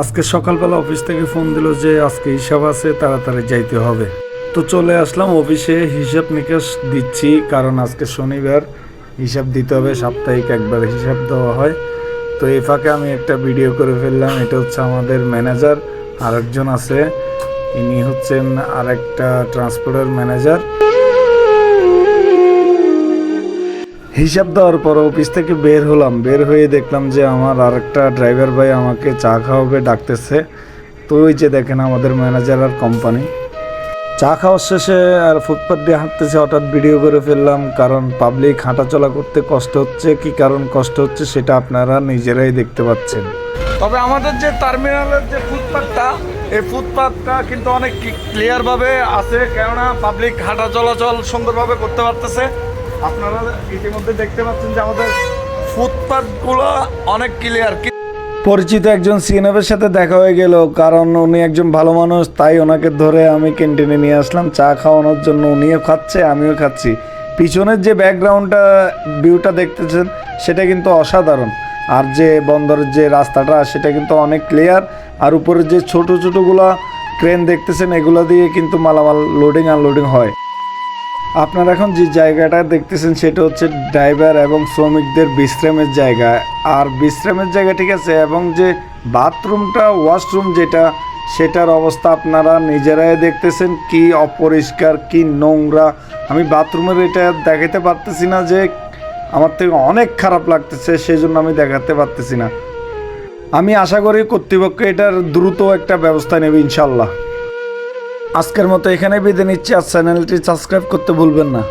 আজকে সকালবেলা অফিস থেকে ফোন দিল যে আজকে হিসাব আছে, তাড়াতাড়ি যাইতে হবে। তো চলে আসলাম অফিসে, হিসাব নিকাশ দিচ্ছি, কারণ আজকে শনিবার, হিসাব দিতে হবে, সাপ্তাহিক একবার হিসাব দেওয়া হয়। তো এই ফাঁকে আমি একটা ভিডিও করে ফেললাম। এটা হচ্ছে আমাদের ম্যানেজার, আরেকজন আছে, ইনি হচ্ছেন আরেকটা ট্রান্সপোর্টের ম্যানেজার। হিসাব দেওয়ার পর অফিস থেকে বের হলাম, বের হয়ে দেখলাম যে আমার আরেকটা ড্রাইভার ভাই আমাকে চা খাওয়াবে ডাকতেছে। তো ওই যে দেখেন আমাদের ম্যানেজার আর কোম্পানি। চা খাওয়ার শেষে আর ফুটপাথ দিয়ে হাঁটতেছে, হঠাৎ ভিডিও করে ফেললাম, কারণ পাবলিক হাঁটাচলা করতে কষ্ট হচ্ছে। কি কারণ কষ্ট হচ্ছে সেটা আপনারা নিজেরাই দেখতে পাচ্ছেন। তবে আমাদের যে টার্মিনালের যে ফুটপাথটা, এই ফুটপাথটা কিন্তু অনেক ক্লিয়ারভাবে আছে, কেননা পাবলিক হাঁটা চলাচল সুন্দরভাবে করতে পারতেছে। আপনারা ইতিমধ্যে দেখতে পাচ্ছেন যে আমাদের ফুটপাথগুলো অনেক ক্লিয়ার। পরিচিত একজন সিএনএফের সাথে দেখা হয়ে গেল, কারণ উনি একজন ভালো মানুষ, তাই ওনাকে ধরে আমি ক্যান্টিনে নিয়ে আসলাম চা খাওয়ানোর জন্য। উনিও খাচ্ছে, আমিও খাচ্ছি। পিছনের যে ব্যাকগ্রাউন্ডটা, ভিউটা দেখতেছেন, সেটা কিন্তু অসাধারণ। আর যে বন্দরের যে রাস্তাটা, সেটা কিন্তু অনেক ক্লিয়ার। আর উপরে যে ছোটো ছোটোগুলা ক্রেন দেখতেছেন, এগুলো দিয়ে কিন্তু মালামাল লোডিং আনলোডিং হয়। আপনারা এখন যে জায়গাটা দেখতেছেন সেটা হচ্ছে ড্রাইভার এবং শ্রমিকদের বিশ্রামের জায়গা। আর বিশ্রামের জায়গা ঠিক আছে, এবং যে বাথরুমটা, ওয়াশরুম যেটা, সেটার অবস্থা আপনারা নিজেরাই দেখতেছেন, কি অপরিষ্কার, কি নোংরা। আমি বাথরুমের এটা দেখাতে পারতেছি না, যে আমার থেকে অনেক খারাপ লাগতেছে, সেই জন্য আমি দেখাতে পারতেছি না। আমি আশা করি কর্তৃপক্ষ এটার দ্রুত একটা ব্যবস্থা নেবে ইনশাল্লাহ। আজকের মতো এখানে বিদায় নিচ্ছি। আর চ্যানেলটি সাবস্ক্রাইব করতে ভুলবেন না।